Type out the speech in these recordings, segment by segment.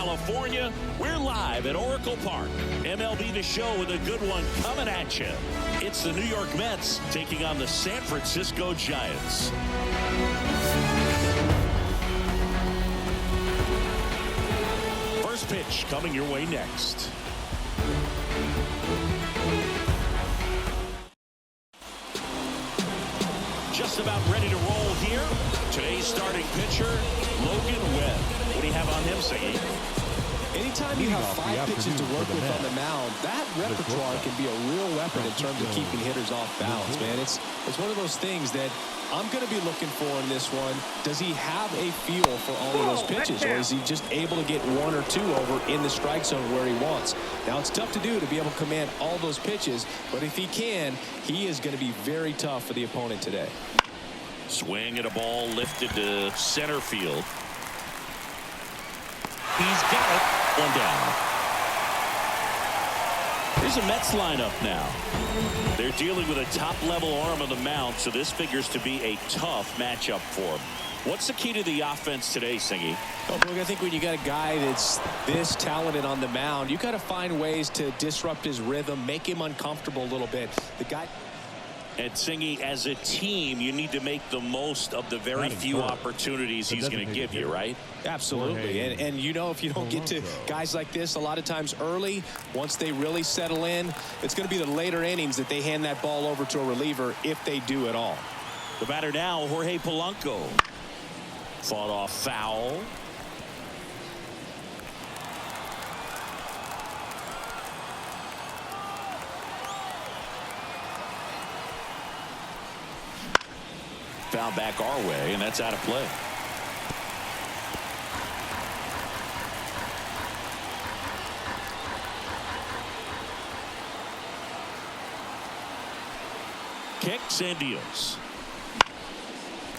California. We're live at Oracle Park. MLB The Show with a good one coming at you. It's the New York Mets taking on the San Francisco Giants. First pitch coming your way next. Just about ready to roll here. Today's starting pitcher, Logan Webb. What do you have on him, Siggy? Anytime you have 5 pitches to work with on the mound, that repertoire can be a real weapon in terms of keeping hitters off balance, man. It's one of those things that I'm going to be looking for in this one. Does he have a feel for all of those pitches, or is he just able to get 1 or 2 over in the strike zone where he wants? Now, it's tough to do to be able to command all those pitches, but if he can, he is going to be very tough for the opponent today. Swing at a ball lifted to center field. He's got it. 1 down. Here's a Mets lineup now. They're dealing with a top-level arm on the mound, so this figures to be a tough matchup for him. What's the key to the offense today, Singy? Oh, look, I think when you got a guy that's this talented on the mound, you got to find ways to disrupt his rhythm, make him uncomfortable a little bit. The guy. And Singy, as a team, you need to make the most of the very few opportunities he's going to give you, right? Absolutely. And you know, if you don't get to guys like this a lot of times early, once they really settle in, it's going to be the later innings that they hand that ball over to a reliever, if they do at all. The batter now, Jorge Polanco. Fought off foul. Foul back our way, and that's out of play. Kicks and deals.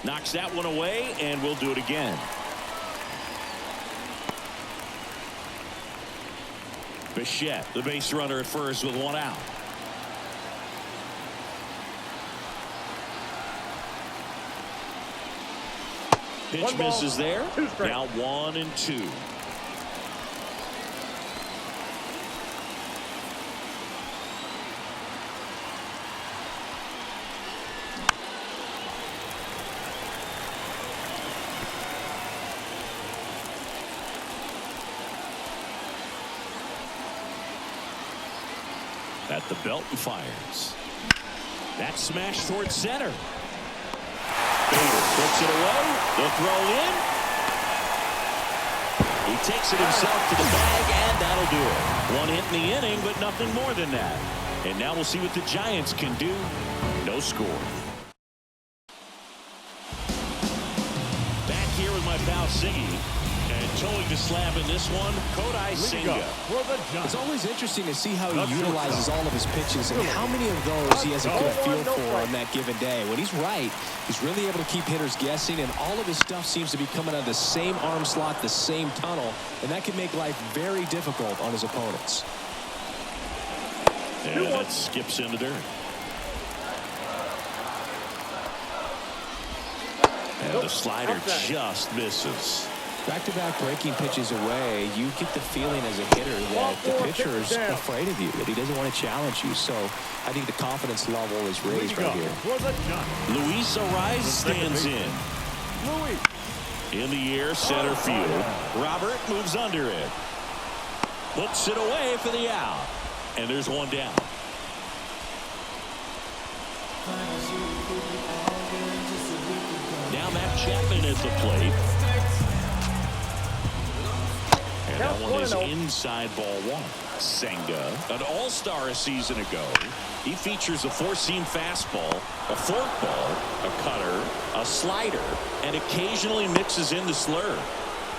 Knocks that one away, and we'll do it again. Bichette, the base runner at first with 1 out. Pitch misses there. Now 1 and 2. At the belt and fires. That smash towards center. Puts it away. The throw in. He takes it himself to the bag, and that'll do it. 1 hit in the inning, but nothing more than that. And now we'll see what the Giants can do. No score. Back here with my pal Siggy. And towing the slab in this one, Kodai Senga. It's always interesting to see how he utilizes all of his pitches and how many of those he has a good feel for on that given day. When he's right, he's really able to keep hitters guessing, and all of his stuff seems to be coming out of the same arm slot, the same tunnel, and that can make life very difficult on his opponents. And that skips into dirt. And the slider just misses. Back-to-back breaking pitches away, you get the feeling as a hitter that the pitcher is afraid of you, that he doesn't want to challenge you. So I think the confidence level is raised right here. Luis Ariz stands in. In the air, center field. Robert moves under it. Puts it away for the out. And there's 1 down. Now Matt Chapman at the plate. And that one is inside ball 1. Senga, an all-star a season ago. He features a 4-seam fastball, a forkball, a cutter, a slider, and occasionally mixes in the slurve.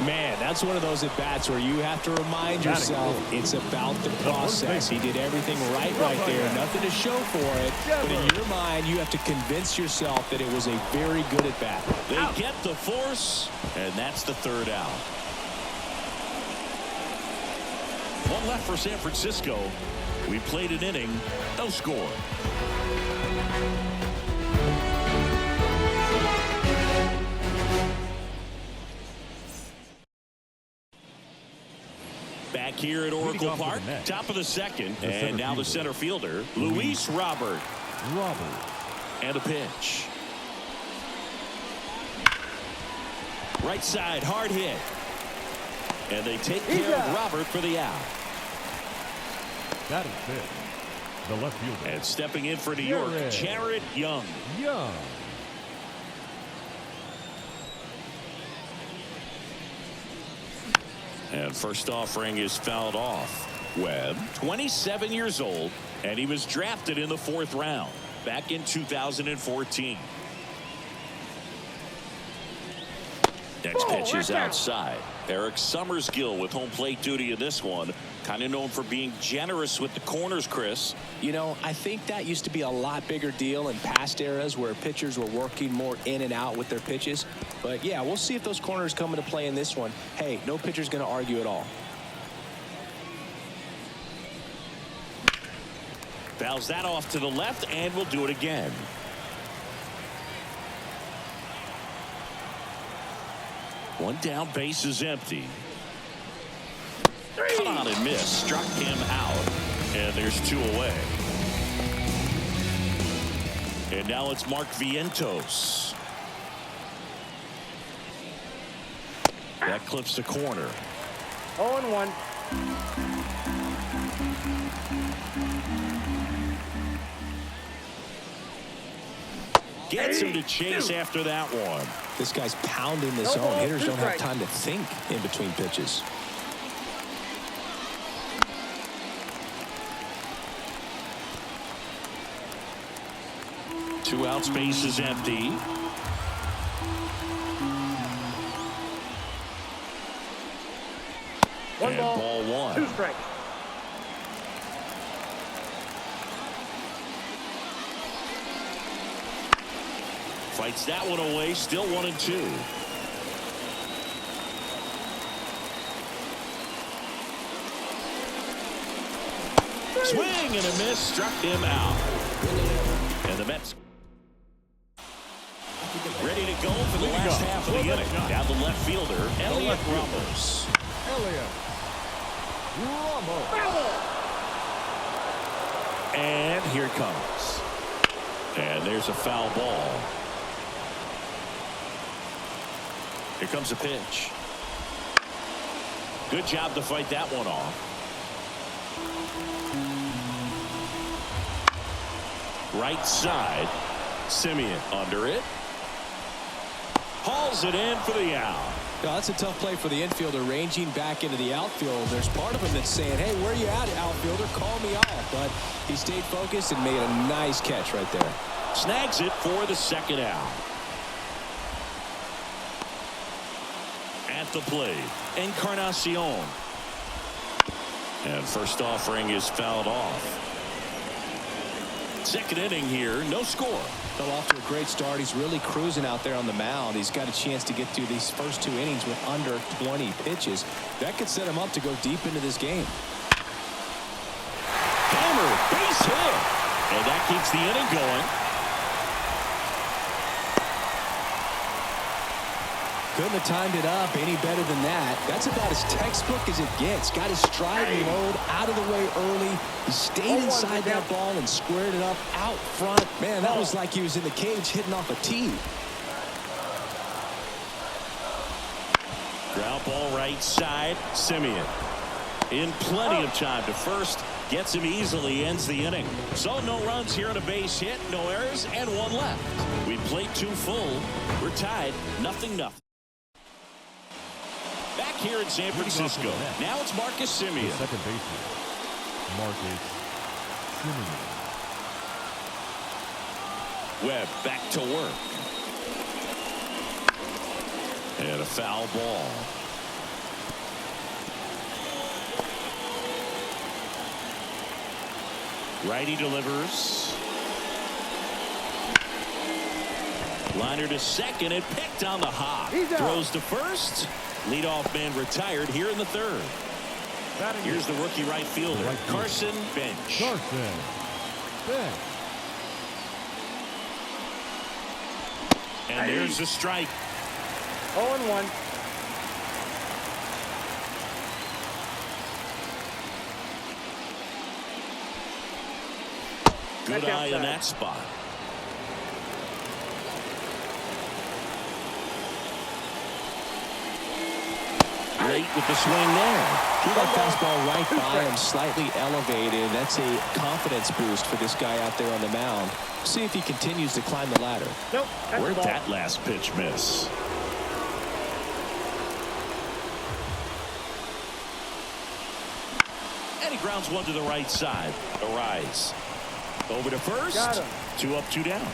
Man, that's one of those at-bats where you have to remind yourself it's about the process. He did everything right there. Nothing to show for it. But in your mind, you have to convince yourself that it was a very good at-bat. They get the force, and that's the 3rd out. 1 left for San Francisco. We played an inning, no score. Back here at Oracle Park, top of the second, and now the center fielder, Luis Robert. And a pitch. Right side, hard hit. And they take care of Robert for the out. That is it. The left fielder. And stepping in for New York, Jared Young. And first offering is fouled off. Webb, 27 years old, and he was drafted in the 4th round back in 2014. Next pitch is outside. Eric Summersgill with home plate duty in this one. Kind of known for being generous with the corners, Chris. You know, I think that used to be a lot bigger deal in past eras where pitchers were working more in and out with their pitches. But yeah, we'll see if those corners come into play in this one. Hey, no pitcher's going to argue at all. Fouls that off to the left, and we'll do it again. One down, base is empty. Come on and miss. Struck him out. And there's 2 away. And now it's Mark Vientos. That clips the corner. 0-1. Gets him to chase after that one. This guy's pounding the zone. Hitters don't have time to think in between pitches. Two out, space is empty. One ball, ball 1. 2 strikes. Fights that one away, still 1-2. Swing and a miss, struck him out. And the Mets ready to go for the last half of the inning. Down the left fielder, Elliot Ramos. And here it comes. And there's a foul ball. Here comes a pitch. Good job to fight that one off. Right side. Simeon under it. Hauls it in for the out. Yeah, that's a tough play for the infielder ranging back into the outfield. There's part of him that's saying, hey, where are you at, outfielder? Call me off. But he stayed focused and made a nice catch right there. Snags it for the second out. At the plate, Encarnacion. And first offering is fouled off. Second inning here, no score. Fell off to a great start. He's really cruising out there on the mound. He's got a chance to get through these first 2 innings with under 20 pitches. That could set him up to go deep into this game. Hammer, base hit. And that keeps the inning going. Couldn't have timed it up any better than that. That's about as textbook as it gets. Got his stride and load out of the way early. He stayed inside that ball and squared it up out front. Man, that was like he was in the cage hitting off a tee. Ground ball right side. Simeon in plenty of time to first. Gets him easily, ends the inning. So no runs here on a base hit, no errors, and 1 left. We played 2 full. We're tied, 0-0. Back here in San Francisco. Now it's Marcus Simeon. Second baseman, Marcus Simeon. Webb back to work. And a foul ball. Righty delivers. Liner to second and picked on the hop. Throws to first. Leadoff man retired here in the 3rd. Here's the rookie right fielder, Carson Bench. And there's the strike. 0-1. Good eye in that spot. Great with the swing there. Threw that fastball right by him, slightly elevated. That's a confidence boost for this guy out there on the mound. See if he continues to climb the ladder. Nope. Where'd that last pitch miss? And he grounds one to the right side. A rise. Over to first. 2 up, 2 down.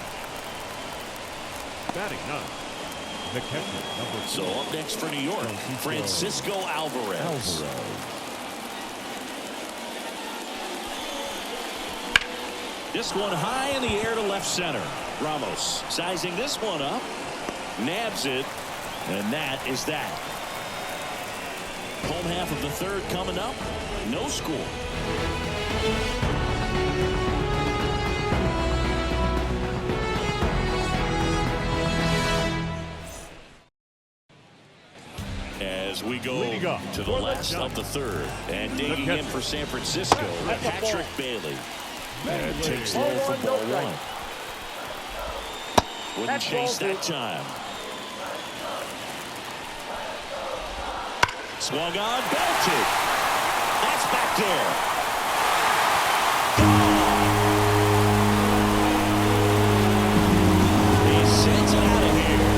Batting ninth, the catcher, number 4. So up next for New York, Francisco Alvarez. This one high in the air to left center. Ramos sizing this one up. Nabs it. And that is that. Home half of the third coming up. No score. As we go to the last of the third. And digging in for San Francisco, Patrick Bailey. And takes low for ball 1. Wouldn't chase that time. Swung on, belted. That's back there. He sends it out of here.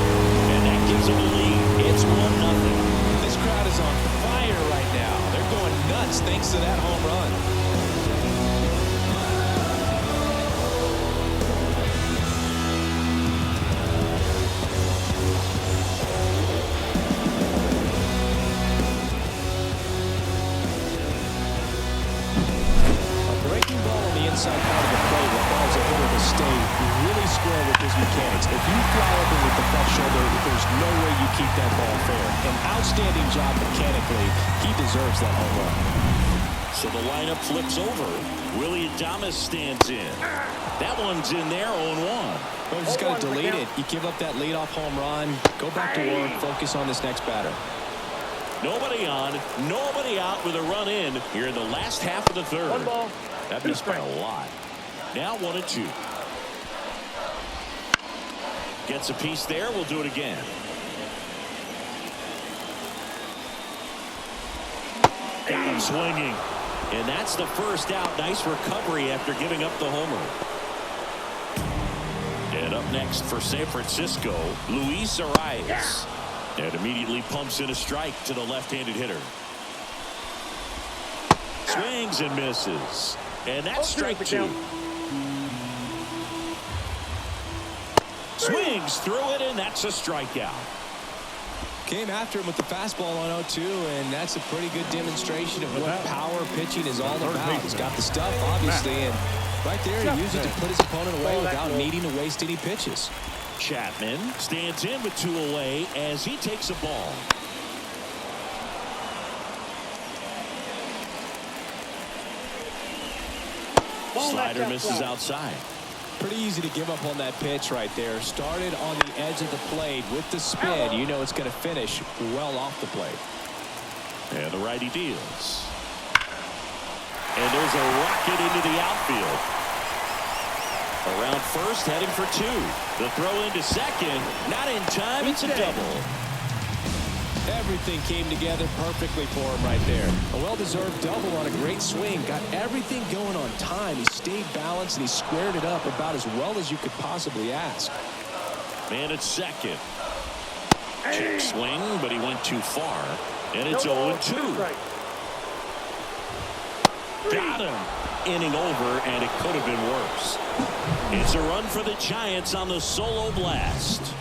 And that gives him a lead. It's 1-0. This crowd is on fire right now. They're going nuts thanks to that home run. Inside part of the plate requires a hitter to stay really square with his mechanics. If you fly open with the front shoulder, there's no way you keep that ball fair. An outstanding job mechanically. He deserves that home run. So the lineup flips over. Willie Adames stands in. That one's in there, 0-1. Well, you just got to delete it. You give up that leadoff home run. Go back to work. Focus on this next batter. Nobody on, nobody out with a run in here in the last half of the third. 1 ball. That missed by a lot. Now 1-2. Gets a piece there. We'll do it again. Got him swinging. And that's the first out. Nice recovery after giving up the homer. And up next for San Francisco, Luis Arias. And immediately pumps in a strike to the left-handed hitter. Swings and misses. And that's strike 2. Swings through it, and that's a strikeout. Came after him with the fastball on 0-2, and that's a pretty good demonstration of what power pitching is all about. He's got the stuff, obviously, and right there he used it to put his opponent away without needing to waste any pitches. Chapman stands in with 2 away as he takes a ball. Slider misses outside. Pretty easy to give up on that pitch right there. Started on the edge of the plate with the spin. You know it's going to finish well off the plate. And the righty deals. And there's a rocket into the outfield. Around first, heading for 2. The throw into second. Not in time. It's a double. Everything came together perfectly for him right there. A well-deserved double on a great swing. Got everything going on time. He stayed balanced and he squared it up about as well as you could possibly ask. Man at second. Check swing, but he went too far. And it's 0-2. Got him. Inning over, and it could have been worse. It's a run for the Giants on the solo blast.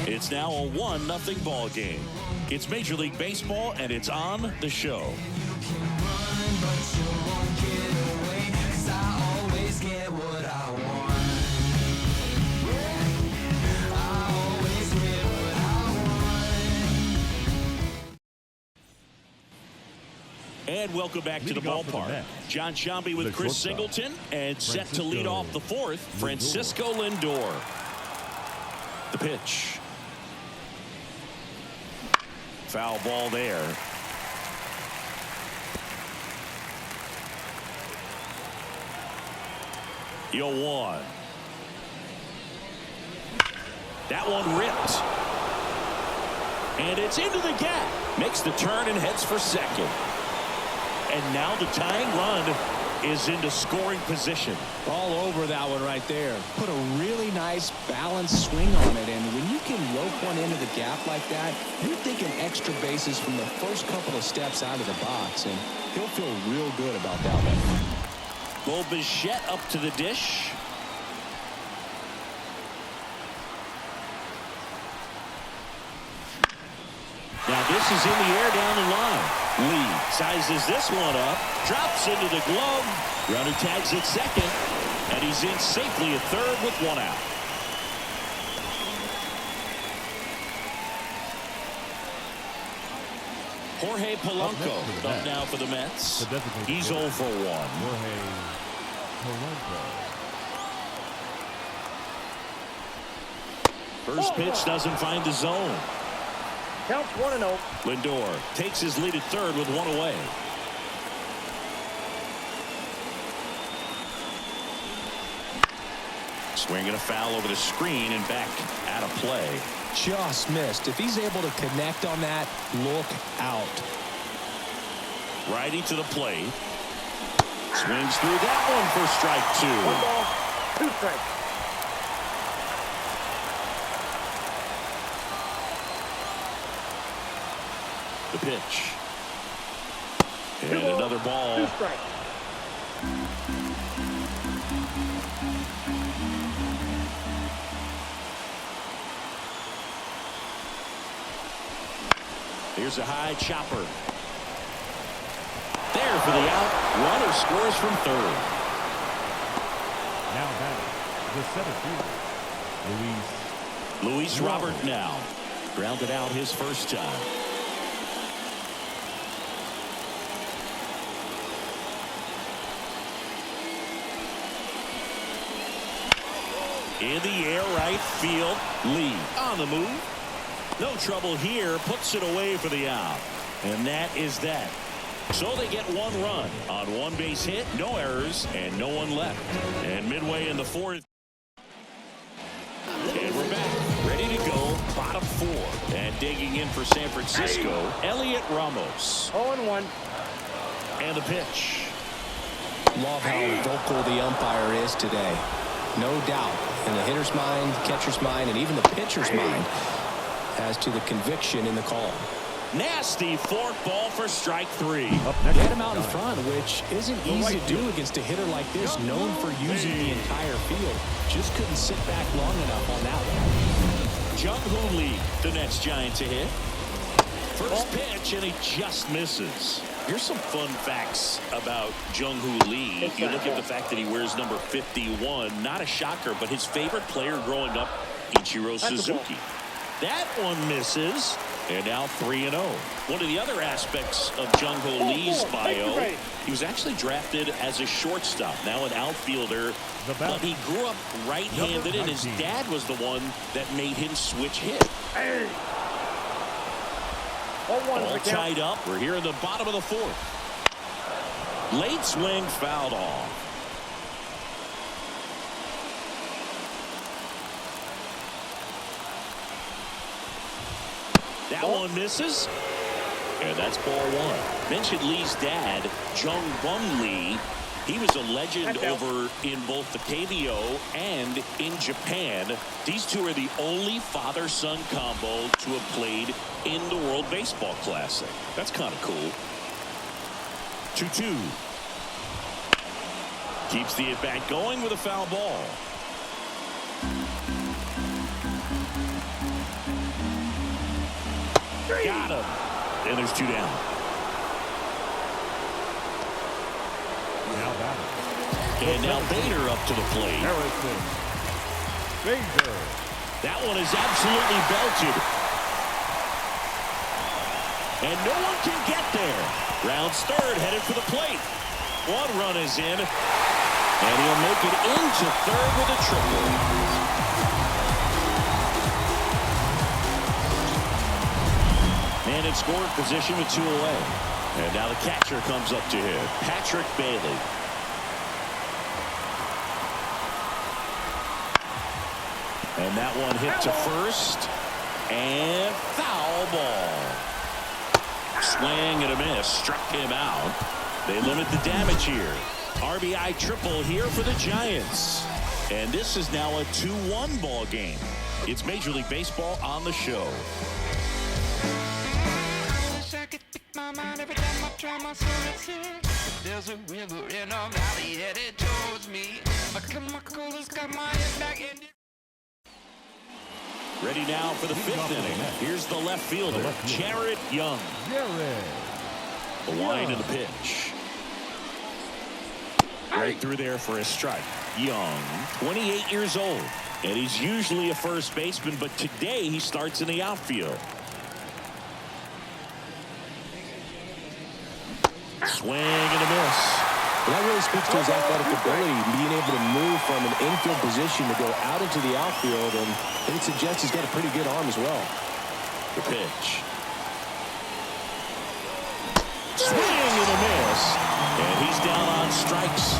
It's now a 1-0 ball game. It's Major League Baseball, and it's on the show. And welcome back to the ballpark. John Sciambi with Chris Singleton, and set to lead off the fourth, Francisco Lindor. The pitch. Foul ball there. 0-1. That one ripped. And it's into the gap. Makes the turn and heads for second. And now the tying run is into scoring position. All over that one right there. Put a really nice balanced swing on it. And when you can rope one into the gap like that, you're thinking extra bases from the first couple of steps out of the box. And he'll feel real good about that one. Bo Bichette up to the dish. Now this is in the air down the line. Lee sizes this one up, drops into the glove. Runner tags at second, and he's in safely at third with one out. Jorge Polanco up now for the Mets. He's 0 for 1. Jorge Polanco. First pitch doesn't find the zone. Counts 1-0. Lindor takes his lead at third with one away. Swinging a foul over the screen and back out of play. Just missed. If he's able to connect on that, look out. Righty to the plate. Swings through that one for strike 2. 1 ball, 2 strikes. The pitch. And another ball. 2 strikes. Here's a high chopper. There for the out. Runner scores from third. Now batting the center fielder, Luis Robert now. Grounded out his first time. In the air, right field. Lee on the move. No trouble here. Puts it away for the out. And that is that. So they get 1 run on 1 base hit, no errors, and no one left. And midway in the 4th. And we're back. Ready to go. Bottom 4. And digging in for San Francisco, Elliot Ramos. 0-1. And the pitch. Love how vocal the umpire is today. No doubt in the hitter's mind, catcher's mind, and even the pitcher's mind as to the conviction in the call. Nasty fork ball for strike 3. Get him out in front, which isn't easy to do against a hitter like this, known for using the entire field. Just couldn't sit back long enough on that one. Jung-Hoo Lee, the next Giant to hit. First pitch, and he just misses. Here's some fun facts about Jung-Hoo Lee. You look at the fact that he wears number 51. Not a shocker, but his favorite player growing up, Ichiro Suzuki. That one misses. And now 3-0. One of the other aspects of Jung-Hoo Lee's bio, he was actually drafted as a shortstop, now an outfielder, but he grew up right-handed, and his dad was the one that made him switch hit. All tied up. We're here in the bottom of the 4th. Late swing fouled off. That one misses. And that's ball 1. Mentioned Lee's dad, Jung-Bum Lee. He was a legend over in both the KBO and in Japan. These two are the only father-son combo to have played in the World Baseball Classic. That's kind of cool. 2-2. Keeps the at-bat going with a foul ball. Got him. And there's 2 down. now batting. And now Bader up to the plate. Harrison Bader. That one is absolutely belted. And no one can get there. Rounds third, headed for the plate. 1 run is in. And he'll make it into third with a triple. Man in scoring position with 2 away. And now the catcher comes up to hit. Patrick Bailey. And that one hit to first. And foul ball. Swing and a miss. Struck him out. They limit the damage here. RBI triple here for the Giants. And this is now a 2-1 ball game. It's Major League Baseball on the show. There's a river in a valley headed towards me. My coolest got my head back in. Ready now for the fifth inning. Here's the left fielder, Jared Young. The line and the pitch. Right through there for a strike. Young, 28 years old, and he's usually a first baseman, but today he starts in the outfield. Swing and a miss. Well, that really speaks to his athletic ability, being able to move from an infield position to go out into the outfield, and it suggests he's got a pretty good arm as well. The pitch. Swing and a miss. And he's down on strikes.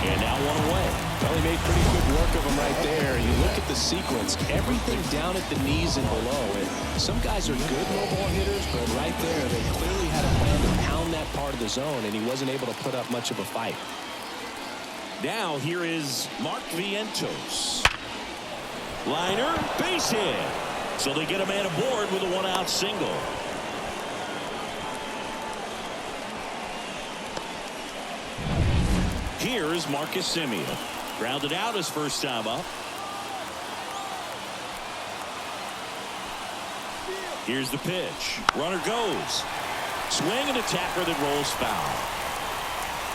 And now one away. Well, he made pretty good work of him right there. You look at the sequence, everything down at the knees and below. And some guys are good low ball hitters, but right there, they clearly had a plan to pound that part of the zone, and he wasn't able to put up much of a fight. Now here is Mark Vientos. Liner, base hit. So they get a man aboard with a one-out single. Here is Marcus Semien. Grounded out his first time up. Here's the pitch. Runner goes. Swing and a tapper that rolls foul.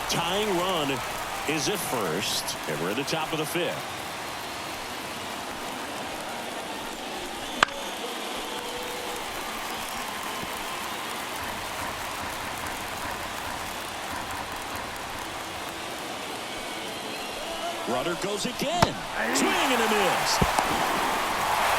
Tying run is at first. And we're at the top of the fifth. Runner goes again. Swing and a miss.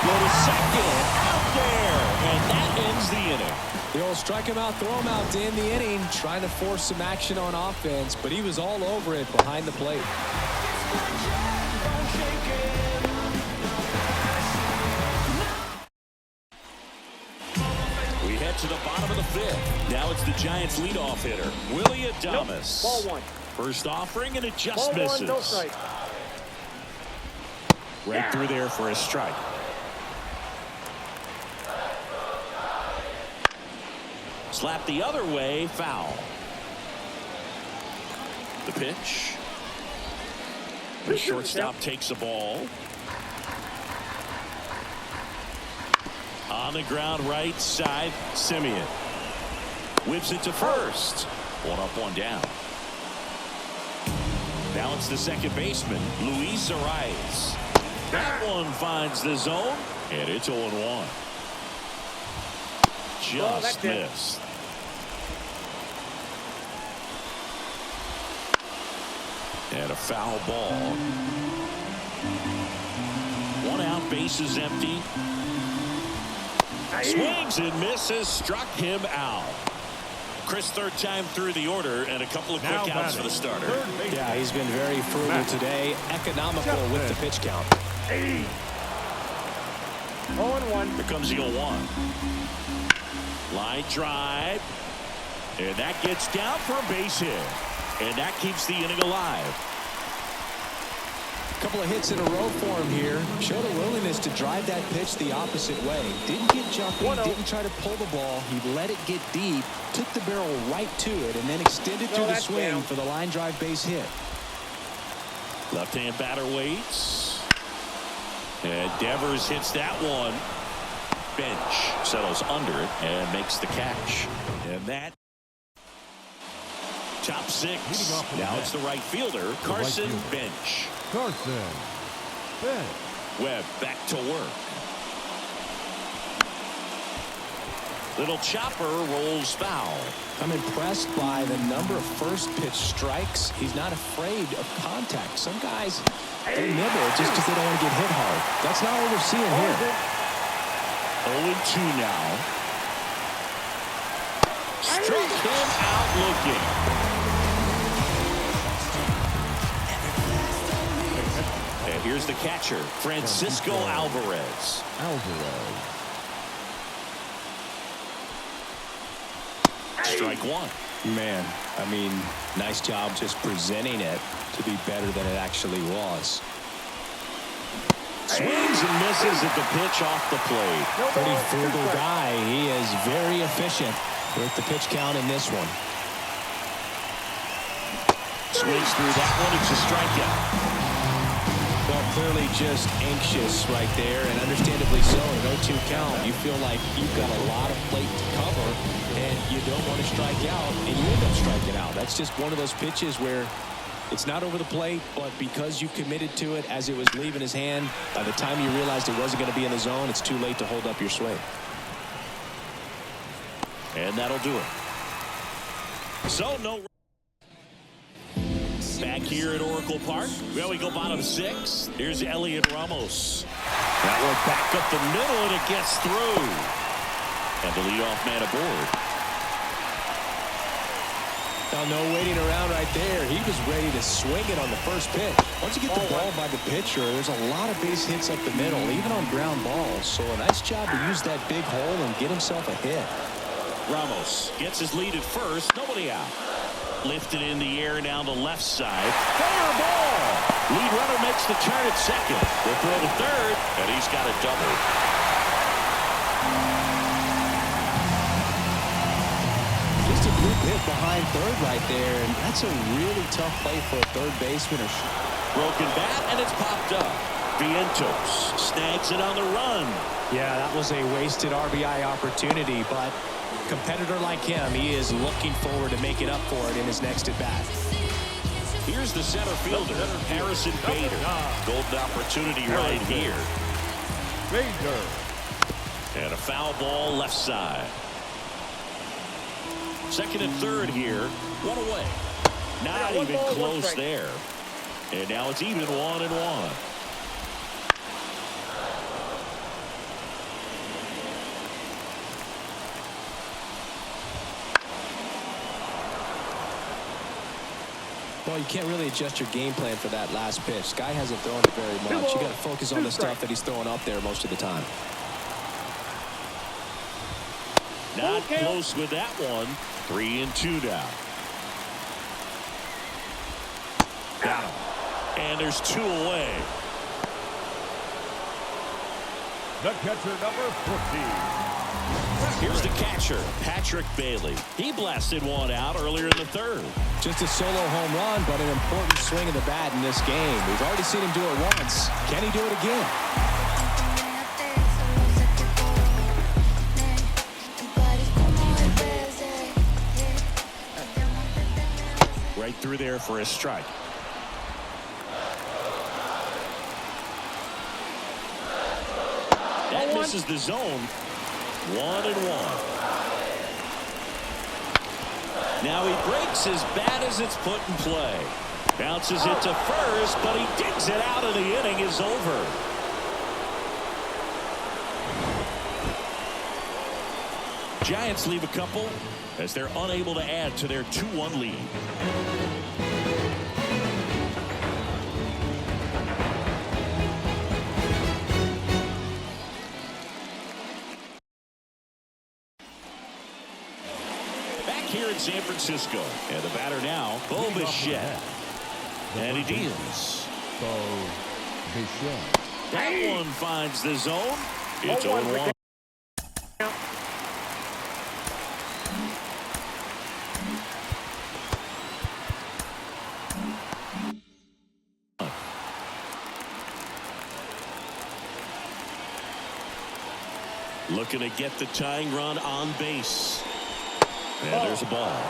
Go to second. Out there. And that ends the inning. The old strike him out, throw him out to end the inning, trying to force some action on offense, but he was all over it behind the plate. We head to the bottom of the fifth. Now it's the Giants' leadoff hitter, Willie Adames. Ball one. First offering, and it just Ball misses. one, no strike. Right through there for a strike. Slap the other way, foul. The pitch. The shortstop takes the ball. On the ground, right side, Semien. Whips it to first. One up, one down. Now it's the second baseman, Luis Arias. That one finds the zone, and it's 0-1. Just missed. And a foul ball. One out, base is empty. Swings and misses, struck him out. Chris, third time through the order, and a couple of quick outs for the starter. Yeah, he's been very frugal today, economical with the pitch count. 0-1. Here comes the 0-1. Line drive. And that gets down for a base hit. And that keeps the inning alive. A couple of hits in a row for him here. Showed a willingness to drive that pitch the opposite way. Didn't get jumpy, didn't try to pull the ball. He let it get deep, took the barrel right to it, and then extended through the swing for the line drive base hit. Left-hand batter waits. And Devers hits that one. Bench settles under it and makes the catch. And that top six. Now it's the right fielder, Carson Bench. Carson Bench. Webb back to work. Little chopper rolls foul. I'm impressed by the number of first pitch strikes. He's not afraid of contact. Some guys, they nibble just because they don't want to get hit hard. That's not what we're seeing here. 0-2 now. Struck him out looking. And here's Here's the catcher, Francisco Alvarez. Strike one. Man, I mean, nice job just presenting it to be better than it actually was. Swings and misses at the pitch off the plate. Pretty frugal guy. He is very efficient with the pitch count in this one. Swings through that one. It's a strikeout. Well, clearly just anxious right there, and understandably so. An 0-2 count. You feel like you've got a lot of plate to cover, and you don't want to strike out, and you end up striking out. That's just one of those pitches where it's not over the plate, but because you committed to it as it was leaving his hand, by the time you realized it wasn't going to be in the zone, it's too late to hold up your swing. And that'll do it. So, no. Back here at Oracle Park. Well, we go bottom six. Here's Elliot Ramos. That one back up the middle, and it gets through. And the leadoff man aboard. Now, no waiting around right there. He was ready to swing it on the first pitch. Once you get the ball by the pitcher, there's a lot of base hits up the middle, even on ground balls. So a nice job to use that big hole and get himself a hit. Ramos gets his lead at first. Nobody out. Lifted in the air down the left side. Fair ball. Lead runner makes the turn at second. They'll throw to third, and he's got a double. Just a group hit behind third right there, and that's a really tough play for a third baseman. Broken bat, and it's popped up. Vientos snags it on the run. Yeah, that was a wasted RBI opportunity, but competitor like him, he is looking forward to making up for it in his next at bat. Here's the center fielder, Harrison Bader. Golden opportunity right here. Bader. And a foul ball left side. Second and third here. One away. Not even close there. And now it's even 1-1. Well, you can't really adjust your game plan for that last pitch. Guy hasn't thrown it very much. You got to focus on the stuff that he's throwing up there most of the time. Not close with that one. 3-2 now. Got him. And there's two away. The catcher, number 14. Here's the catcher, Patrick Bailey. He blasted one out earlier in the third. Just a solo home run, but an important swing of the bat in this game. We've already seen him do it once. Can he do it again? Right through there for a strike. That misses the zone. 1-1. Now he breaks his bat as it's put in play. Bounces it to first, but he digs it out, and the inning is over. Giants leave a couple as they're unable to add to their 2-1 lead. Here in San Francisco, and the batter now, Bo Bichette. And he deals. That one finds the zone. It's 0-1. Looking to get the tying run on base. And there's a ball.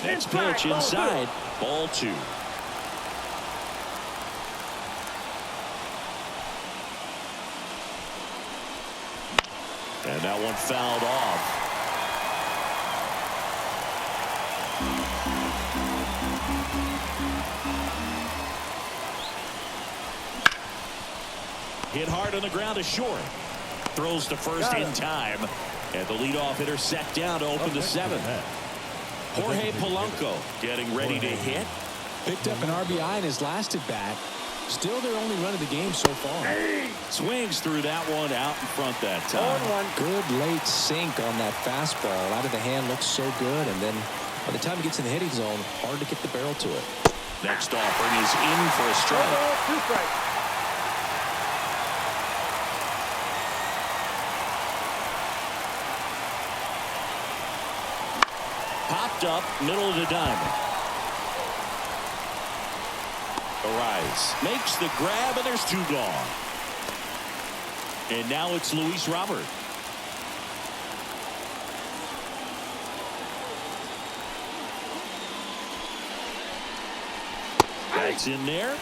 Next pitch inside. Ball 2. And that one fouled off. Hit hard on the ground to short. Throws to first in time. And the leadoff hitter set down to open the seventh. Jorge Polanco getting ready to hit. Picked up an RBI in his last at bat. Still their only run of the game so far. Swings through that one out in front that time. Good late sink on that fastball. Out of the hand, looks so good. And then by the time he gets in the hitting zone, hard to get the barrel to it. Next offering is in for a strike. 2 strikes. Popped up, middle of the diamond. Arise makes the grab, and there's 2 gone. And now it's Luis Robert. That's in there.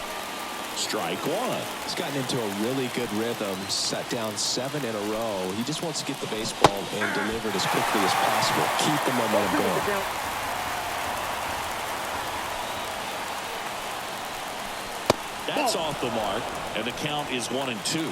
Strike 1. He's gotten into a really good rhythm. Set down 7 in a row. He just wants to get the baseball and deliver it as quickly as possible. Keep the momentum going. That's off the mark, and the count is 1-2.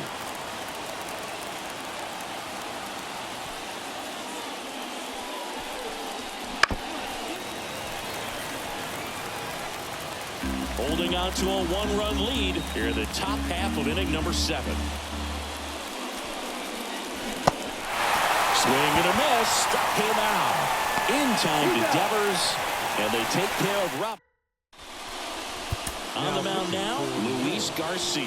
Holding on to a 1-run lead here in the top half of inning number 7. Swing and a miss. Struck him out. In time to Devers, and they take care of Rupp. On the mound now, Luis Garcia.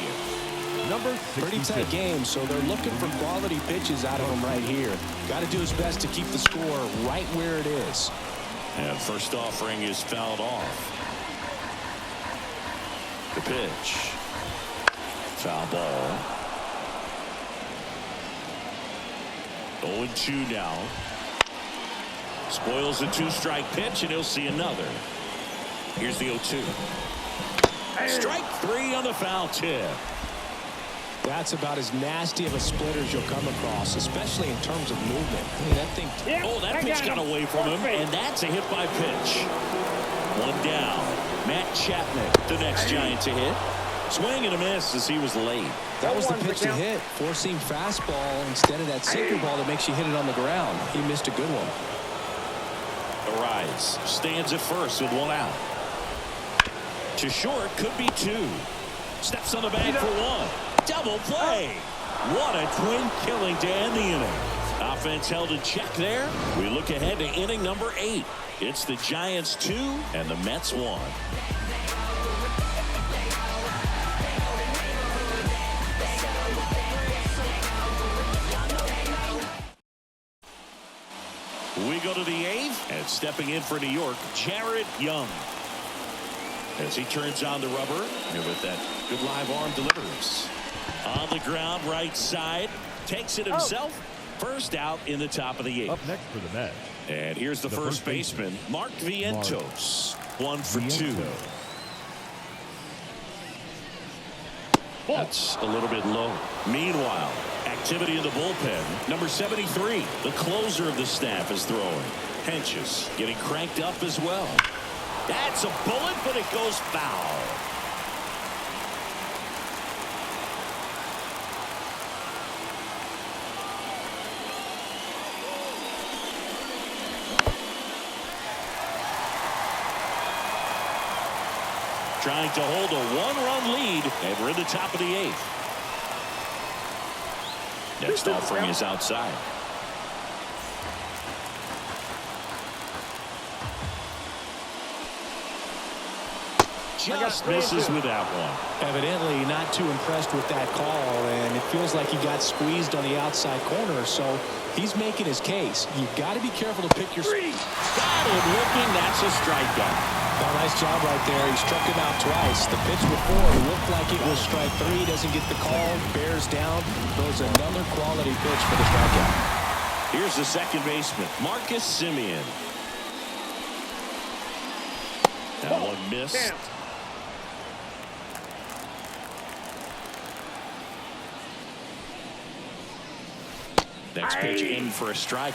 Number 66. Pretty tight game, so they're looking for quality pitches out of him right here. Got to do his best to keep the score right where it is. And first offering is fouled off. The pitch. Foul ball. 0-2 now. Spoils the 2-strike pitch, and he'll see another. Here's the 0-2. Strike 3 on the foul tip. That's about as nasty of a splitter as you'll come across, especially in terms of movement. I mean, that thing. Oh, that pitch got away from him, and that's a hit by pitch. 1 down. Matt Chapman, the next Giant to hit. Swing and a miss as he was late. That was the pitch to hit. Four-seam fastball instead of that sinker ball that makes you hit it on the ground. He missed a good one. Arise stands at first with 1 out. To short, could be 2. Steps on the bag for 1. Double play. What a twin killing to end the inning. Offense held in check there. We look ahead to inning number 8. It's the Giants 2 and the Mets 1. We go to the 8th, and stepping in for New York, Jared Young. As he turns on the rubber, and with that good live arm delivers. On the ground, right side, takes it himself. First out in the top of the 8th. Up next for the Mets. And here's the first baseman, Mark Vientos. 1 for 2. That's a little bit low. Meanwhile, activity in the bullpen. Number 73, the closer of the staff, is throwing. Henches getting cranked up as well. That's a bullet, but it goes foul. Trying to hold a 1-run lead, and we're in the top of the 8th. Next offering is outside. Just misses with that one. Evidently not too impressed with that call, and it feels like he got squeezed on the outside corner, so he's making his case. You've got to be careful to pick your... Got him looking. That's a strikeout. Oh, nice job right there. He struck him out twice. The pitch before looked like it was strike 3. Doesn't get the call. Bears down. Throws another quality pitch for the strikeout. Here's the second baseman, Marcus Semien. That one missed. Next pitch in for a strike,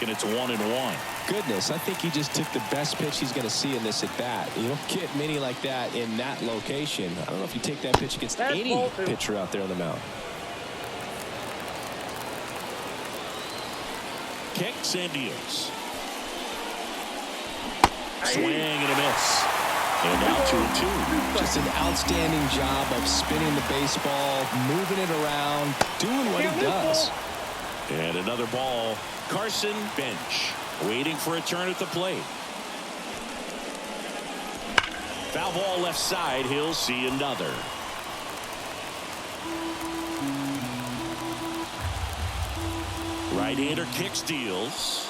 and it's 1-1. Goodness, I think he just took the best pitch he's going to see in this at bat. You don't get many like that in that location. I don't know if you take that pitch against any pitcher out there on the mound. kicks and deals. Swing and a miss. And now 2-2. Just an outstanding job of spinning the baseball, moving it around, doing what he does. And another ball. Carson bench, waiting for a turn at the plate. Foul ball left side. He'll see another. Right-hander kicks, deals.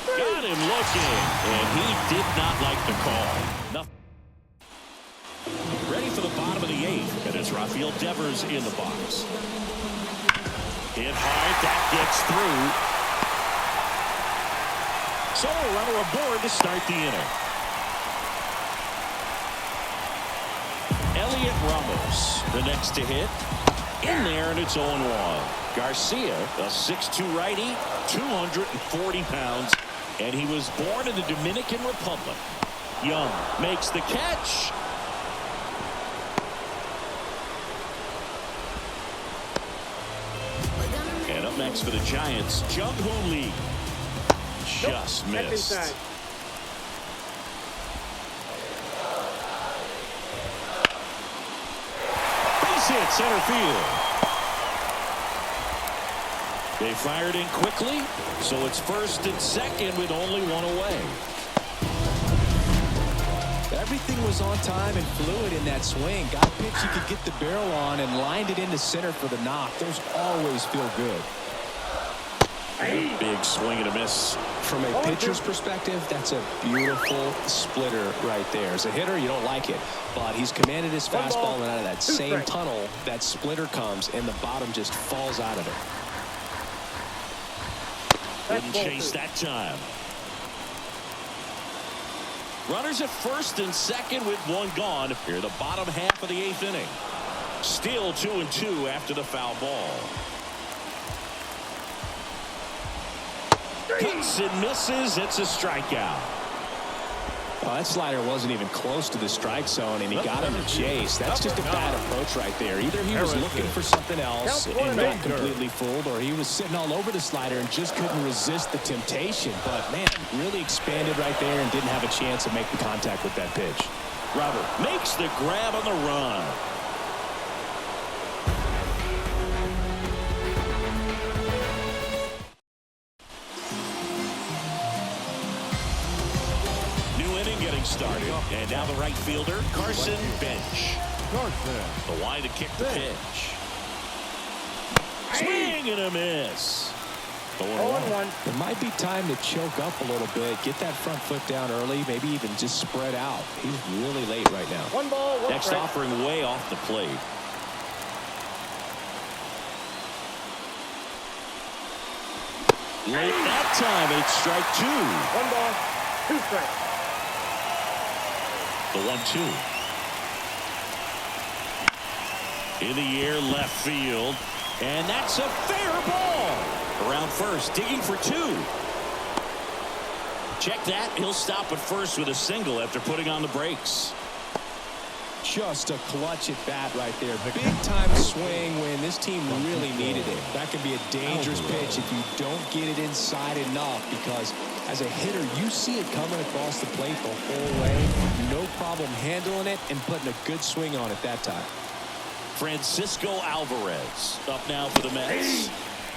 Got him looking, and he did not like the call. Nothing. Ready for the bottom of the 8th, and it's Rafael Devers in the box. Hit hard, that gets through. So a runner aboard to start the inning. Elliot Ramos, the next to hit. In there, and it's 0-1. Garcia, a 6'2 righty, 240 pounds, and he was born in the Dominican Republic. Young makes the catch. And up next for the Giants, Jung-Hoon Lee. Just missed. Base hit, center field. They fired in quickly, so it's first and second with only one away. Everything was on time and fluid in that swing. Got a pitch you could get the barrel on and lined it into center for the knock. Those always feel good. Big swing and a miss. From a pitcher's perspective, that's a beautiful splitter right there. As a hitter, you don't like it, but he's commanded his fastball, and out of that same tunnel, that splitter comes, and the bottom just falls out of it. Wouldn't chase that time. Runners at first and second with one gone. Here the bottom half of the 8th inning. Still 2-2 after the foul ball. Hits and misses. It's a strikeout. Well, that slider wasn't even close to the strike zone, and he got him to chase. That's just a bad approach right there. Either he was looking for something else and got completely fooled, or he was sitting all over the slider and just couldn't resist the temptation. But, man, really expanded right there and didn't have a chance to make the contact with that pitch. Robert makes the grab on the run. Started, and now the right fielder, Carson bench. The line to kick the pitch. Swing and a miss. 0-1. It might be time to choke up a little bit, get that front foot down early, maybe even just spread out. He's really late right now. 1 ball, 1 Next strike. offering way off the plate. Late that time, it's strike 2. 1 ball, 2 strikes. The 1-2. In the air, left field. And that's a fair ball. Around first, digging for 2. Check that. He'll stop at first with a single after putting on the brakes. Just a clutch at bat right there. Big time swing when this team really needed it. That could be a dangerous pitch if you don't get it inside enough, because as a hitter, you see it coming across the plate the whole way. No problem handling it and putting a good swing on it that time. Francisco Alvarez up now for the Mets.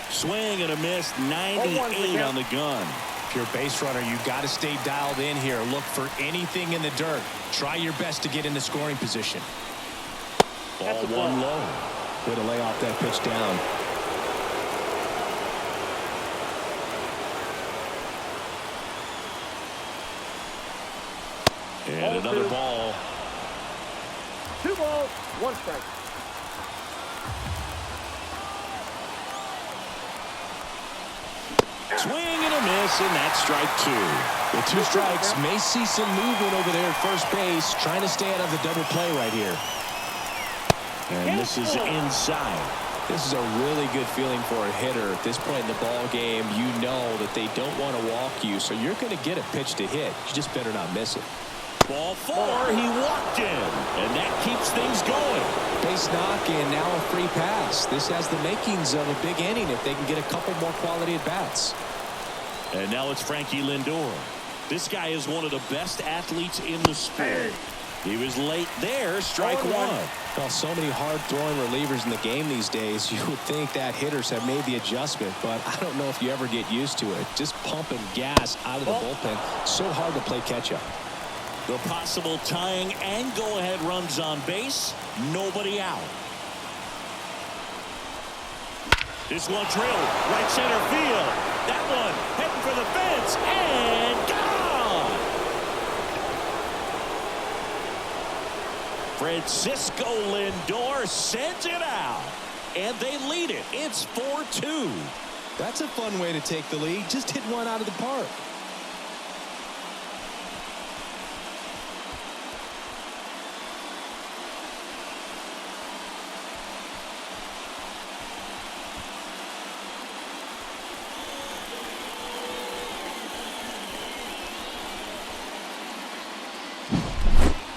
Swing and a miss, 98 on the gun. If you're a base runner, you got to stay dialed in here. Look for anything in the dirt. Try your best to get into scoring position. Ball 1 low. Way to lay off that pitch down. And another ball. 2 balls, 1 strike. Swing and a miss, and that's strike 2. With 2 strikes, may see some movement over there at first base, trying to stay out of the double play right here. And this is inside. This is a really good feeling for a hitter. At this point in the ball game, you know that they don't want to walk you, so you're going to get a pitch to hit. You just better not miss it. Ball 4, he walked in, and that keeps things going. Base knock and now a free pass. This has the makings of a big inning if they can get a couple more quality at bats. And now it's Frankie Lindor. This guy is one of the best athletes in the sport. He was late there, strike one. Well, so many hard-throwing relievers in the game these days, you would think that hitters have made the adjustment, but I don't know if you ever get used to it. Just pumping gas out of the bullpen. So hard to play catch-up. The possible tying and go-ahead runs on base. Nobody out. This one drilled right center field. That one heading for the fence and gone. Francisco Lindor sends it out, and they lead it. It's 4-2. That's a fun way to take the lead. Just hit one out of the park.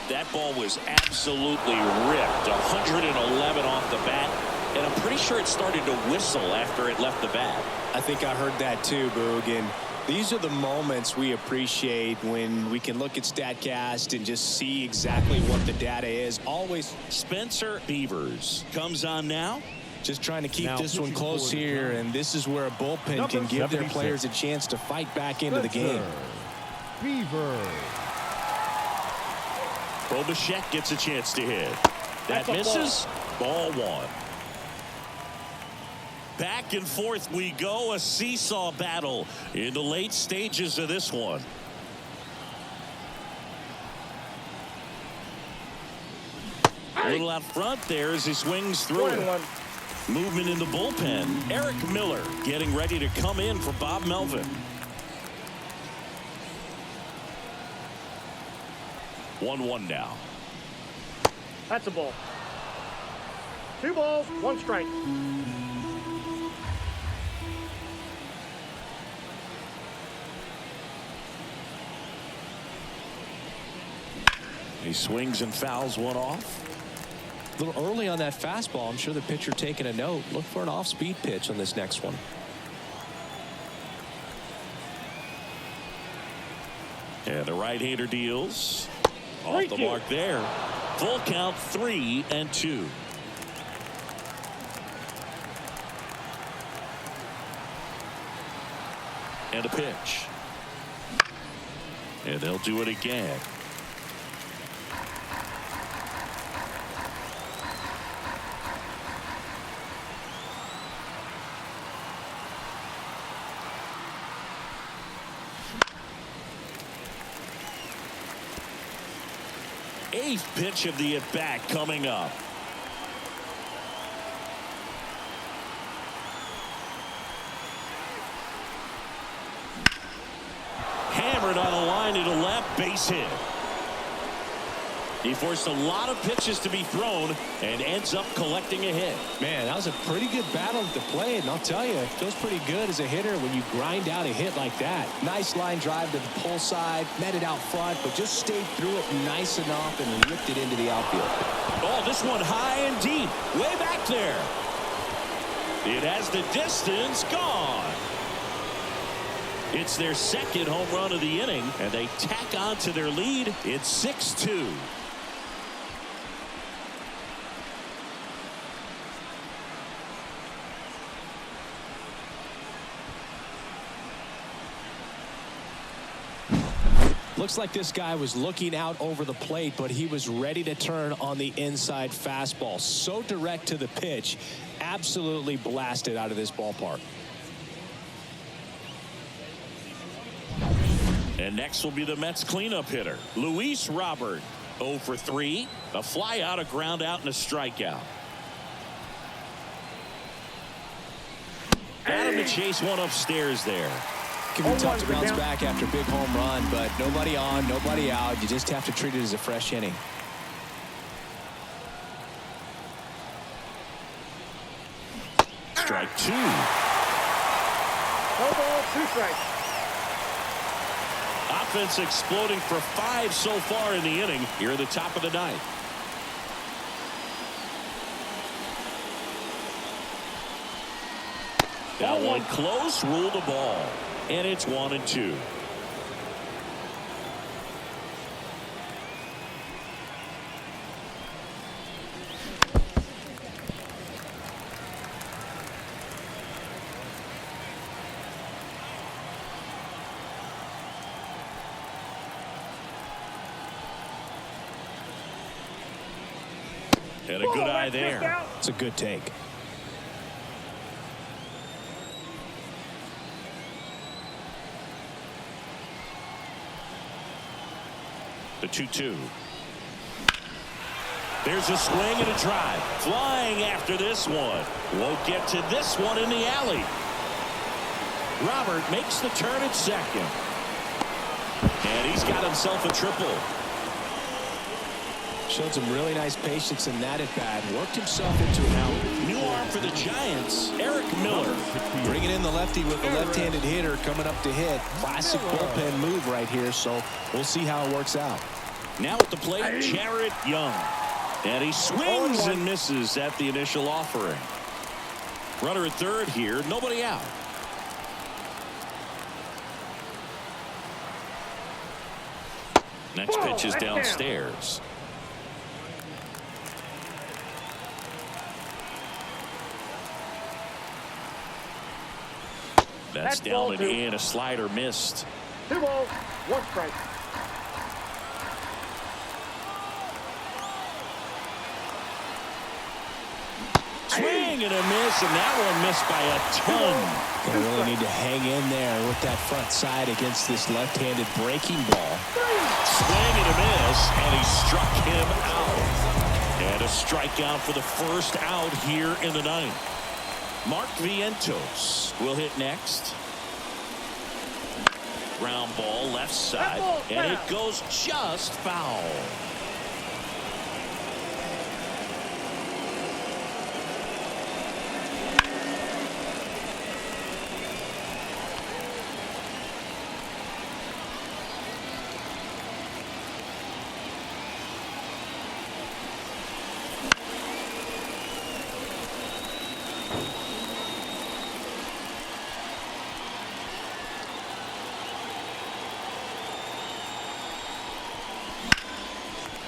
That ball was absolutely ripped. 111 off the bat. And I'm pretty sure it started to whistle after it left the bat. I think I heard that too, Boog. And these are the moments we appreciate when we can look at StatCast and just see exactly what the data is. Always. Spencer Beavers comes on now. Just trying to keep this one close here. And this is where a bullpen can give their players a chance to fight back into the game. Beavers. Bo Bichette gets a chance to hit. That misses. Ball one. Back and forth we go. A seesaw battle in the late stages of this one. A little out front there as he swings through it. Movement in the bullpen. Eric Miller getting ready to come in for Bob Melvin. 1-1 now. That's a ball. 2 balls, 1 strike. He swings and fouls one off. A little early on that fastball. I'm sure the pitcher taking a note. Look for an off-speed pitch on this next one. And the right-hander deals. Off the mark there. Full count, 3-2. And a pitch. And they'll do it again. Eighth pitch of the at-bat coming up. Hammered on a line to the left, base hit. He forced a lot of pitches to be thrown and ends up collecting a hit. Man, that was a pretty good battle at the plate, and I'll tell you, it feels pretty good as a hitter when you grind out a hit like that. Nice line drive to the pull side, met it out front, but just stayed through it nice enough and whipped it into the outfield. Oh, this one high and deep, way back there. It has the distance, gone. It's their second home run of the inning, and they tack on to their lead. It's 6-2. Looks like this guy was looking out over the plate, but he was ready to turn on the inside fastball. So direct to the pitch, absolutely blasted out of this ballpark. And next will be the Mets cleanup hitter, Luis Robert. 0 for 3, a fly out, a ground out, and a strikeout. Adam to chase one upstairs there. Can be tough to bounce back after a big home run, but nobody on, nobody out. You just have to treat it as a fresh inning. Strike 2. 1 ball, 2 strikes. offense exploding for 5 so far in the inning here at the top of the ninth. That one close, ruled the ball, and it's 1-2. And a good eye there. It's a good take. The 2-2. There's a swing and a drive. Flying after this one. Won't get to this one in the alley. Robert makes the turn at second. And he's got himself a triple. Showed some really nice patience in that at-bat. Worked himself into an out. New arm for the Giants, Eric Miller. Bringing in the lefty with the left-handed hitter coming up to hit. Classic bullpen move right here, so we'll see how it works out. Now at the plate, Jarrett Young. And he swings and misses at the initial offering. Runner at third here, nobody out. Next pitch is downstairs. That's down and in. A slider missed. 2 balls, 1 strike. Swing and a miss, and that one missed by a ton. They really need to hang in there with that front side against this left-handed breaking ball. Swing and a miss, and he struck him out. And a strikeout for the first out here in the ninth. Mark Vientos will hit next. Ground ball left side, and it goes just foul.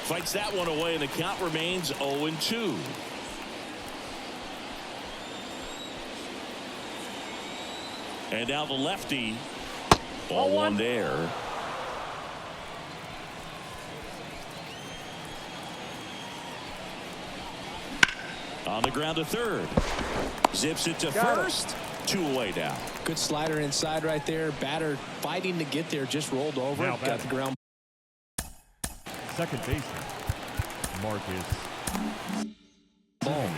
Fights that one away, and the count remains 0-2. And now the lefty. Ball one there. On the ground to third. Zips it to first. 2 away now. Good slider inside right there. Batter fighting to get there. Just rolled over. Now Got the ground. Second baseman, Marcus Boom.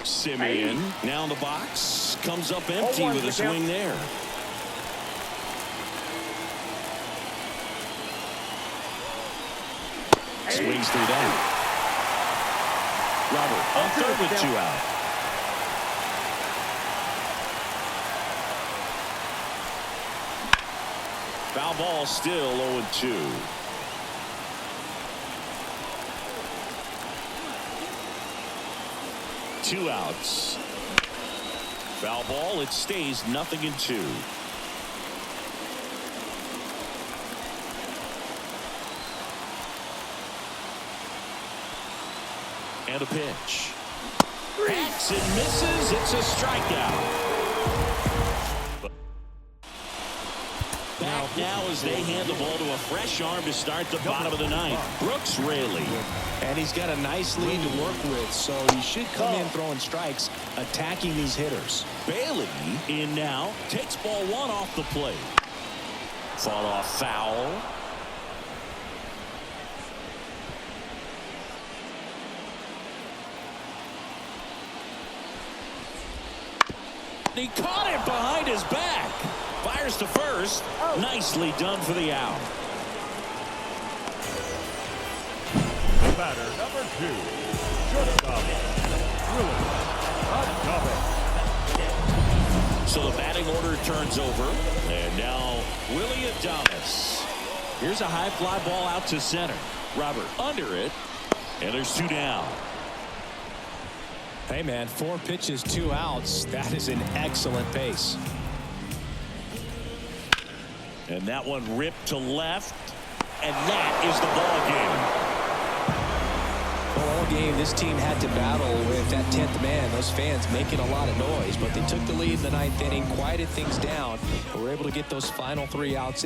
Simeon now in the box. Comes up empty with a swing there. Swings through that. Robert on third with 2 out. Foul ball, still 0-2. Two outs. Foul ball, it stays 0-2. And a pitch. Hacks and misses. It's a strikeout. Back now as they hand the ball to a fresh arm to start the bottom of the ninth. Brooks Raley. And he's got a nice lead to work with, so he should come in throwing strikes, attacking these hitters. Bailey in now. Takes ball 1 off the plate. Fought off foul. He caught it behind his back. Fires to first. Nicely done for the out. batter, number 2, shortstop, Really? A double. So the batting order turns over. And now Willie Adames. Here's a high fly ball out to center. Robert under it. And there's 2 down. Hey, man, 4 pitches, 2 outs. That is an excellent pace. And that one ripped to left. And that is the ball game. Well, all game, this team had to battle with that 10th man. Those fans making a lot of noise, but they took the lead in the 9th inning, quieted things down, and were able to get those final 3 outs.